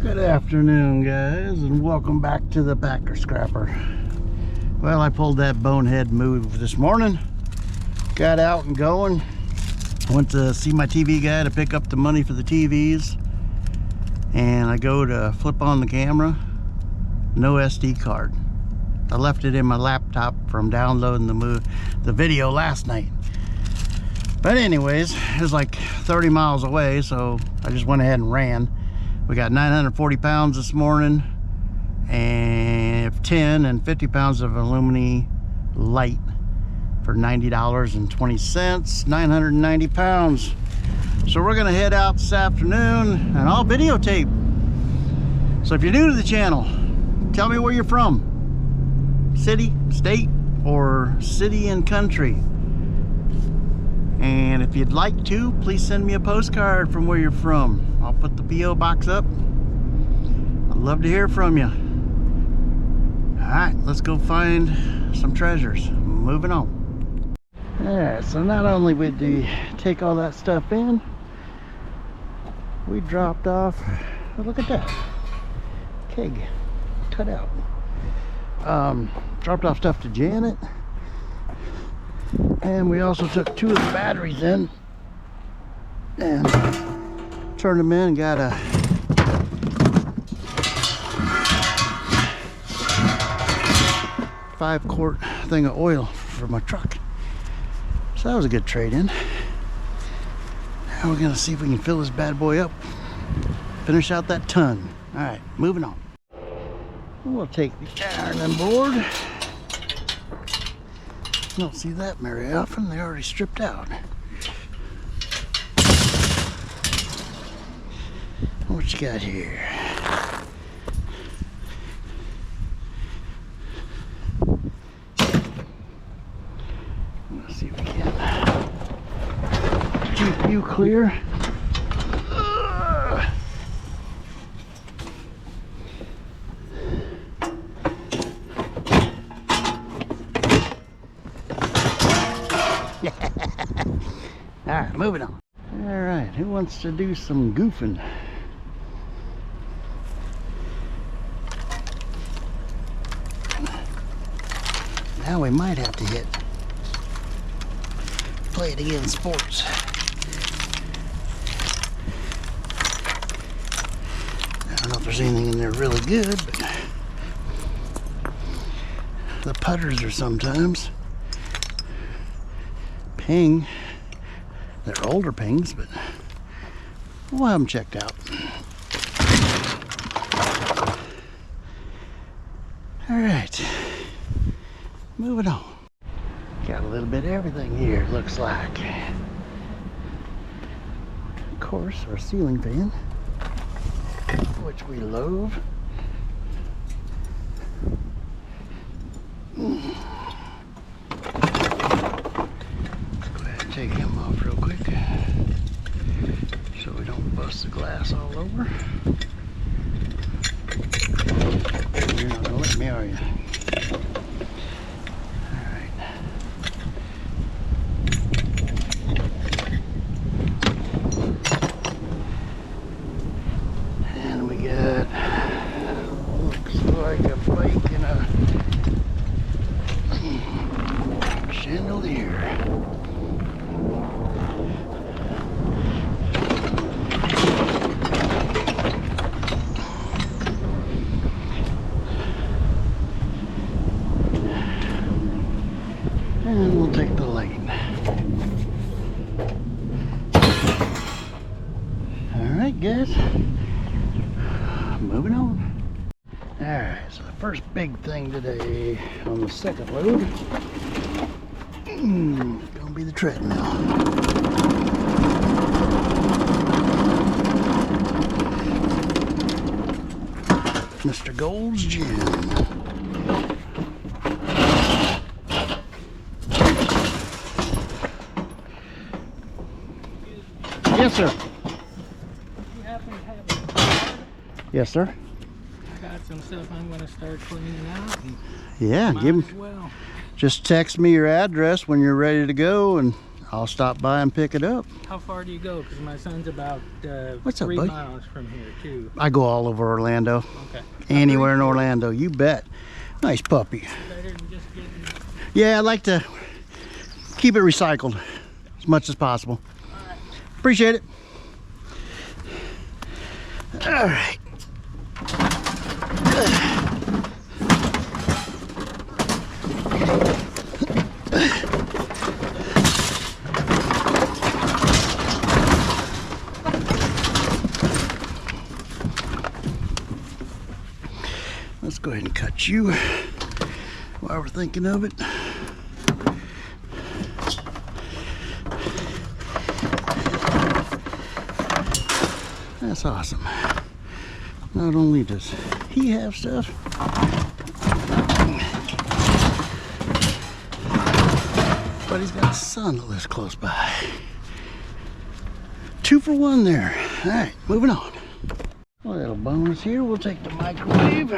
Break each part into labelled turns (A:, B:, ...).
A: Good afternoon, guys, and welcome back to the Packer Scrapper. Well, I pulled that bonehead move this morning. Got out and going. Went to see my TV guy to pick up the money for the TVs. And I go to flip on the camera. No SD card. I left it in my laptop from downloading the video last night. But anyways, it was like 30 miles away, so I just went ahead and ran. We got 940 pounds this morning, and 10 and 50 pounds of aluminum light for $90.20, 990 pounds. So we're gonna head out this afternoon, and I'll videotape. So if you're new to the channel, tell me where you're from. City, state, or city and country. And if you'd like to, please send me a postcard from where you're from. I'll put the P.O. box up. I'd love to hear from you. Alright, let's go find some treasures. Moving on. Alright, so not only did we take all that stuff in, we dropped off, oh, look at that, keg cut out. Dropped off stuff to Janet, and we also took 2 of the batteries in and turned them in and got a five-quart thing of oil for my truck. So that was a good trade-in. Now we're gonna see if we can fill this bad boy up, finish out that ton. All right, moving on. We'll take the ironing board. Don't see that very often. They're already stripped out. What you got here? Let's see if we can keep you clear. All right, moving on. All right, who wants to do some goofing? Now we might have to play it again, sports. I don't know if there's anything in there really good, but the putters are sometimes ping. They're older pings, but we'll have them checked out. All right, moving on. Got a little bit of everything here, it looks like. Of course, our ceiling fan, which we love. Take him off real quick so we don't bust the glass all over. You're not gonna let me, are you? Alright. And we got, looks like a bike and a chandelier. And we'll take the light. Alright, guys. Moving on. Alright, so the first big thing today on the second load is gonna be the treadmill. Mr. Gold's Gym. Yes, sir.
B: You happen to have a card?
A: Yes, sir.
B: I got some stuff I'm going to start cleaning out.
A: Yeah,
B: Might
A: give
B: as well.
A: Just text me your address when you're ready to go, and I'll stop by and pick it up.
B: How far do you go? Because my son's about
A: What's up,
B: 3
A: buddy?
B: miles from here, too.
A: I go all over Orlando.
B: Okay.
A: Anywhere in Orlando, you bet. Nice puppy.
B: Better than just getting...
A: Yeah, I like to keep it recycled as much as possible.
B: All right.
A: Appreciate it. All right. Let's go ahead and cut you while we're thinking of it. That's awesome. Not only does he have stuff, but he's got a son that lives close by. 2 for 1 there. All right, moving on. A little bonus here, we'll take the microwave.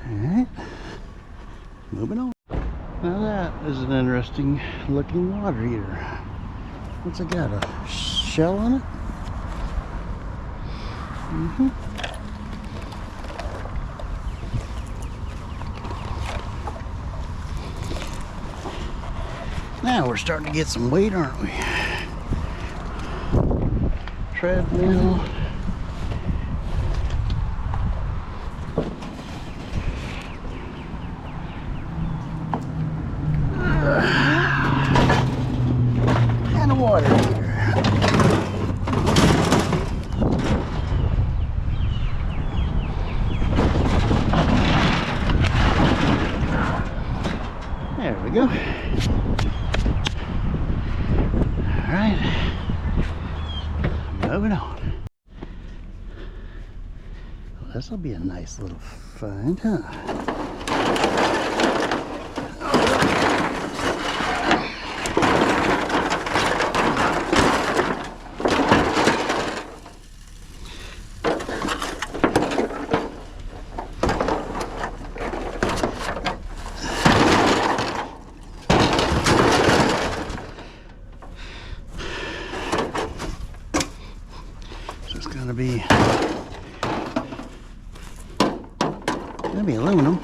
A: Alright, moving on. Now that is an interesting looking water heater. What's it got, a shell on it? Now we're starting to get some weight, aren't we? Treadmill. And a water heater. There we go. All right, moving on. Well, this will be a nice little find, huh? Gonna be aluminum.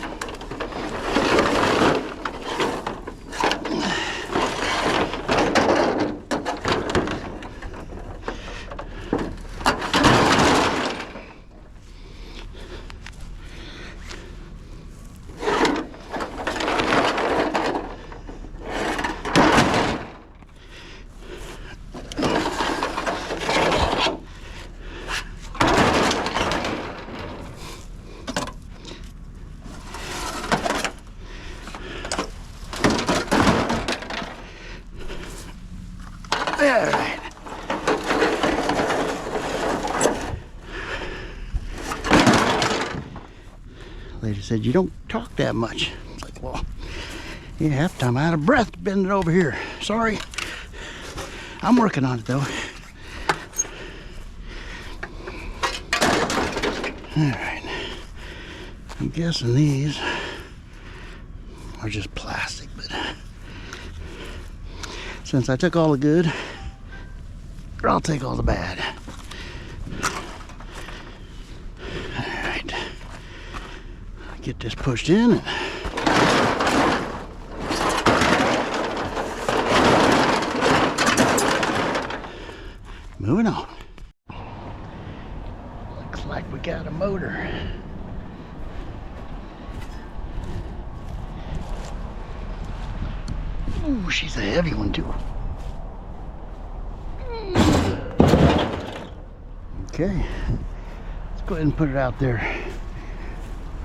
A: Alright. Lady said, you don't talk that much. It's like, well, yeah, half the time I'm out of breath bending over here. Sorry. I'm working on it though. Alright. I'm guessing these are just plastic, but since I took all the good, I'll take all the bad. Alright. Get this pushed in. Moving on. Looks like we got a motor. Ooh, she's a heavy one too. Okay, let's go ahead and put it out there.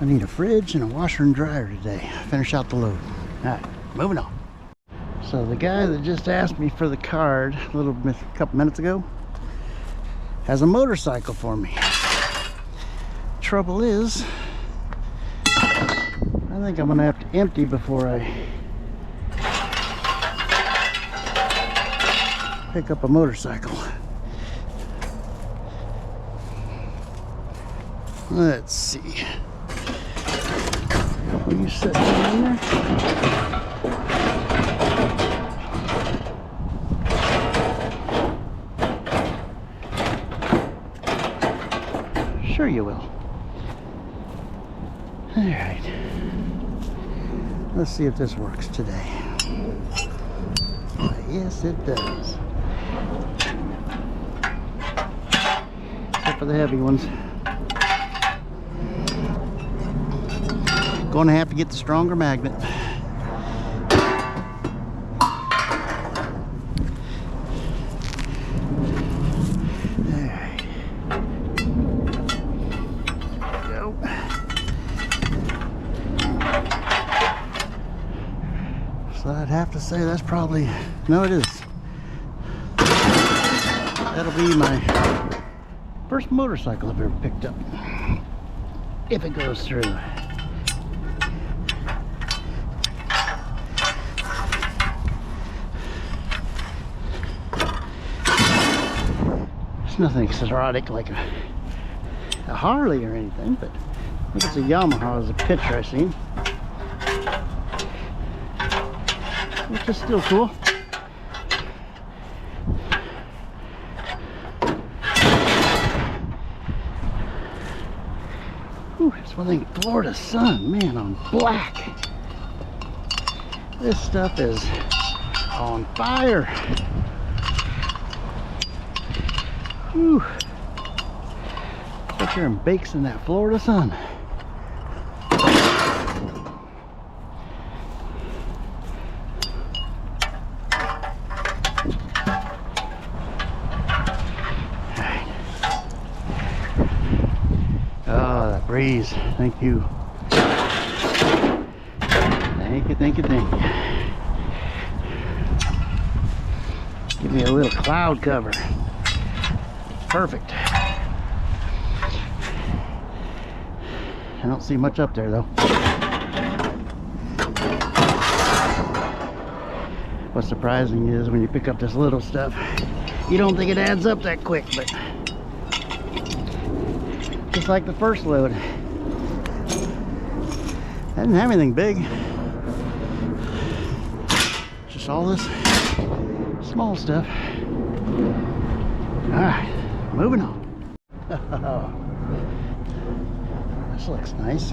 A: I need a fridge and a washer and dryer today. Finish out the load. All right, moving on. So the guy that just asked me for the card a couple minutes ago has a motorcycle for me. Trouble is, I think I'm gonna have to empty before I pick up a motorcycle. Let's see. Will you sit down in there? Sure you will. All right. Let's see if this works today. Yes, it does. Except for the heavy ones. Going to have to get the stronger magnet. Alright. Go. So I'd have to say that's probably, no it is. That'll be my first motorcycle I've ever picked up. If it goes through. It's nothing exotic like a Harley or anything, but I think it's a Yamaha as a picture I seen. Which is still cool. Ooh, it's one thing, Florida sun, man, on black. This stuff is on fire. Ooh. Sit here and bakes in that Florida sun. Breeze. Thank you. Thank you, thank you, thank you. Give me a little cloud cover. Perfect. I don't see much up there though. What's surprising is when you pick up this little stuff, you don't think it adds up that quick, but just like the first load. I didn't have anything big. Just all this small stuff. Alright, moving on. This looks nice.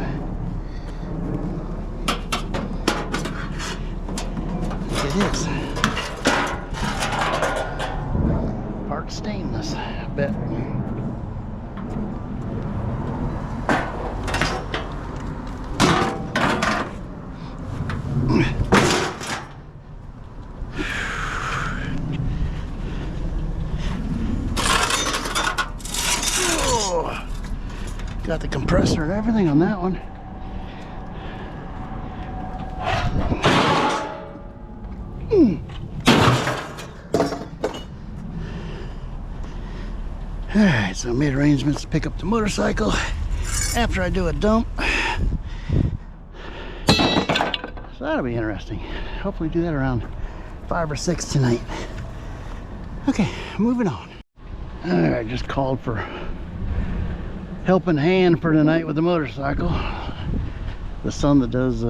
A: It is. Part stainless, I bet. Got the compressor and everything on that one. Alright, so I made arrangements to pick up the motorcycle after I do a dump. So that'll be interesting. Hopefully do that around 5 or 6 tonight. Okay, moving on. Alright, just called for helping hand for tonight with the motorcycle. The son that does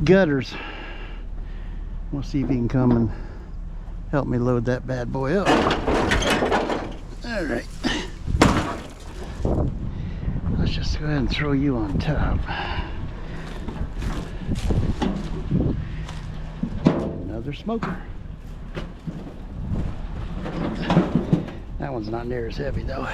A: gutters. We'll see if he can come and help me load that bad boy up. All right. Let's just go ahead and throw you on top. Another smoker. That one's not near as heavy though.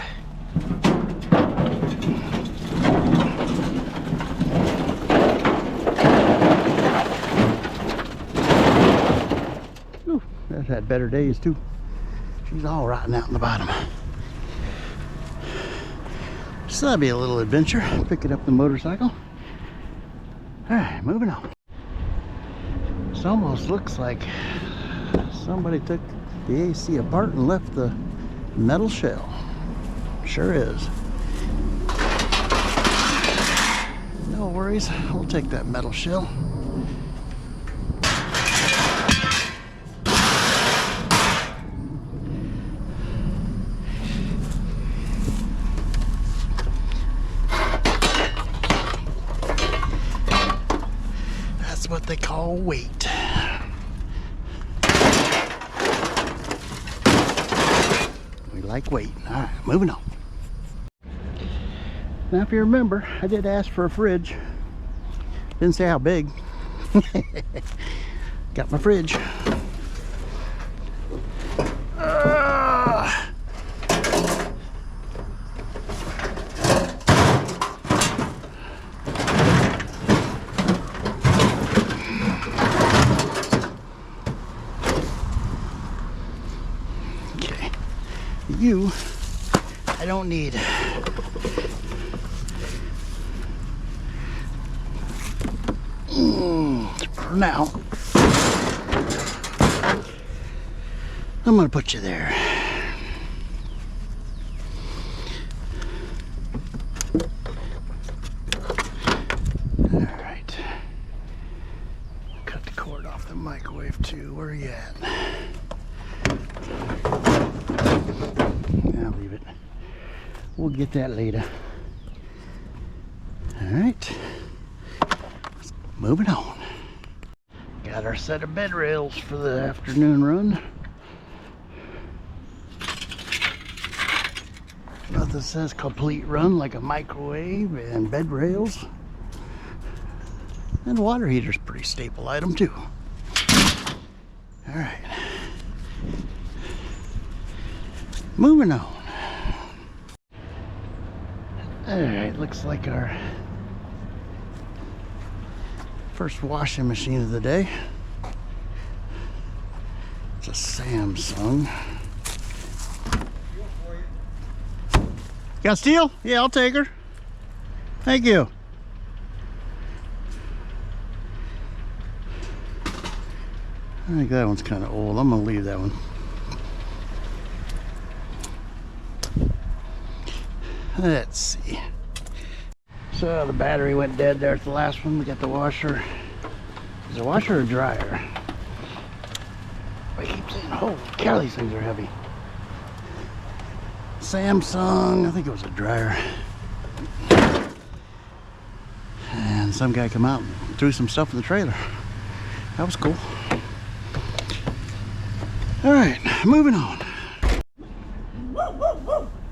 A: Ooh, that's had better days too. She's all rotting out in the bottom. So that'll be a little adventure, picking up the motorcycle. Alright, moving on. This almost looks like somebody took the AC apart and left the metal shell. Sure is. No worries, we'll take that metal shell. what they call weight. We like weight. All right, moving on. Now, if you remember, I did ask for a fridge. Didn't say how big. Got my fridge. Okay, you, I don't need. For now, I'm gonna put you there. All right. Cut the cord off the microwave too. Where are you at? I'll leave it. We'll get that later. All right. Moving on. Got our set of bed rails for the afternoon run. Nothing says complete run like a microwave and bed rails. And water heater's a pretty staple item too. All right. Moving on. All right, looks like our first washing machine of the day. It's a Samsung. Got steel? Yeah, I'll take her. Thank you. I think that one's kind of old. I'm gonna leave that one. Let's see. So the battery went dead there at the last one. We got the washer. Is it a washer or dryer? I keep saying, holy cow, these things are heavy. Samsung, I think it was a dryer. And some guy come out and threw some stuff in the trailer. That was cool. All right, moving on.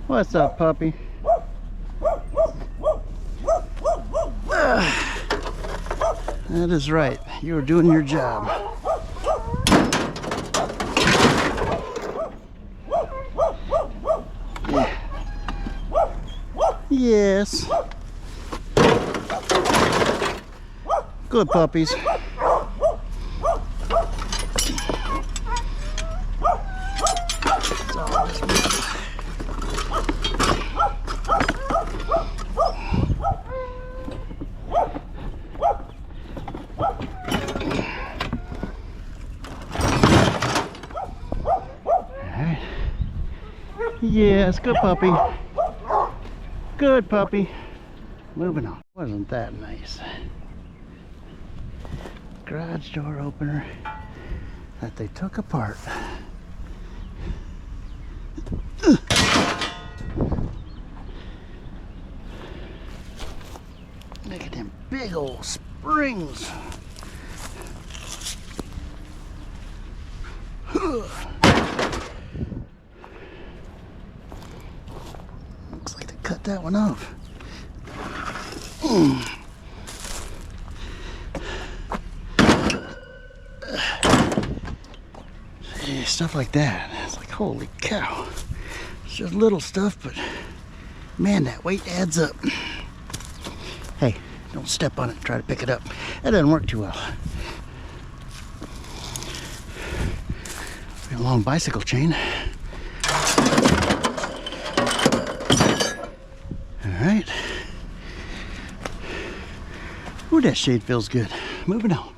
A: What's up, puppy? That is right. You were doing your job. Yeah. Yes. Good puppies. Yes, good puppy. Good puppy. Moving on. Wasn't that nice? Garage door opener that they took apart. Look at them big old springs. Looks like they cut that one off. Yeah, stuff like that. It's like, holy cow. It's just little stuff, but man, that weight adds up. Hey, don't step on it and try to pick it up. That doesn't work too well. A long bicycle chain. Alright. Ooh, that shade feels good. Moving on.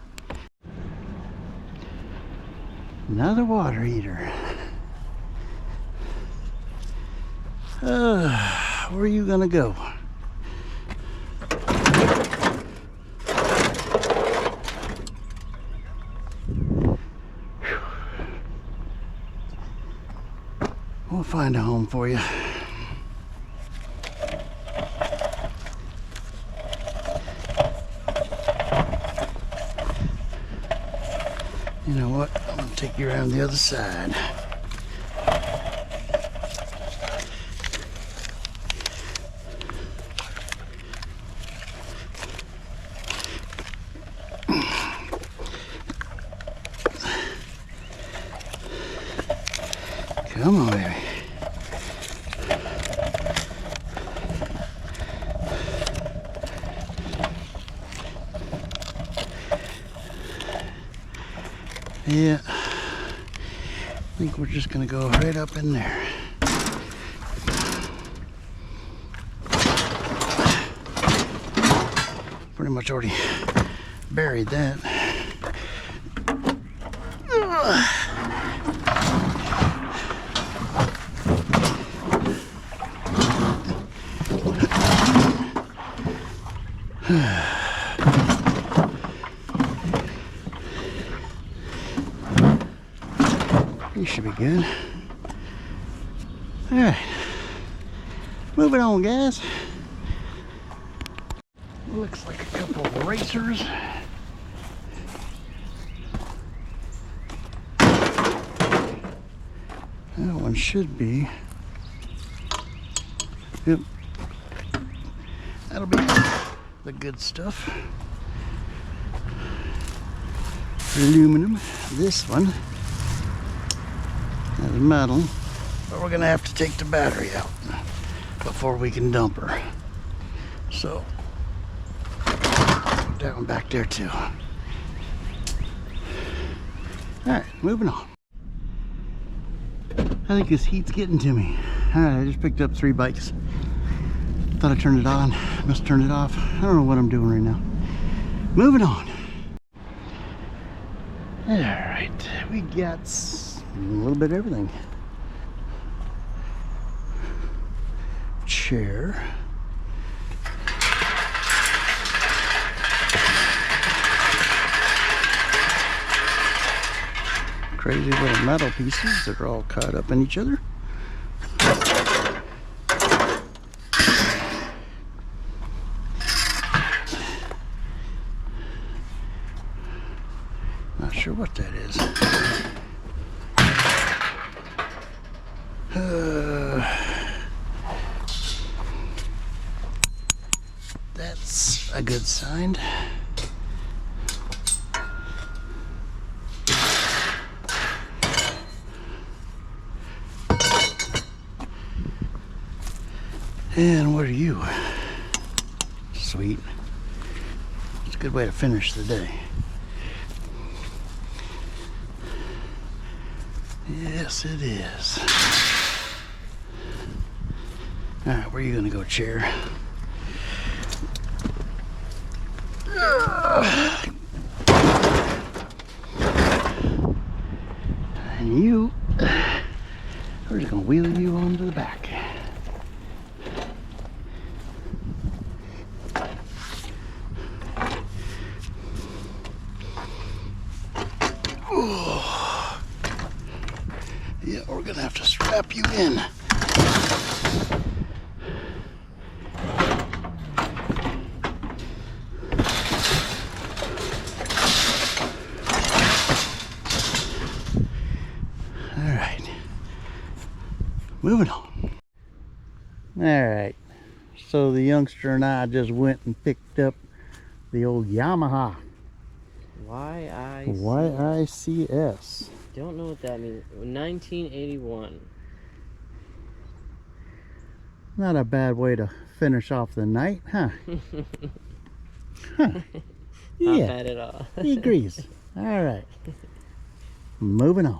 A: Another water heater. Where are you gonna go? We'll find a home for you. You know what? I'm gonna take you around the other side. Come on, baby. Yeah, I think we're just gonna go right up in there. Pretty much already buried that. You should be good. All right, moving on, guys. Looks like a couple of racers. That one should be. Yep. That'll be the good stuff. Aluminum. This one has metal, but we're gonna have to take the battery out before we can dump her. So put that one back there too. All right, moving on. I think this heat's getting to me. All right, I just picked up 3 bikes. Thought I turned it on, must turn it off. I don't know what I'm doing right now. Moving on. All right, we got a little bit of everything. Chair. Crazy little metal pieces that are all caught up in each other. Not sure what that is. That's a good sign. And what are you? Sweet. It's a good way to finish the day. Yes, it is. All right, where are you gonna go, chair? And you, we're just gonna wheel you onto the back. Yeah, we're gonna have to strap you in. All right, moving on. All right, so the youngster and I just went and picked up the old Yamaha YICS.
B: Don't know what that means. 1981.
A: Not a bad way to finish off the night, huh? Huh.
B: Not
A: Yeah,
B: bad at all.
A: he agrees. All right, moving on.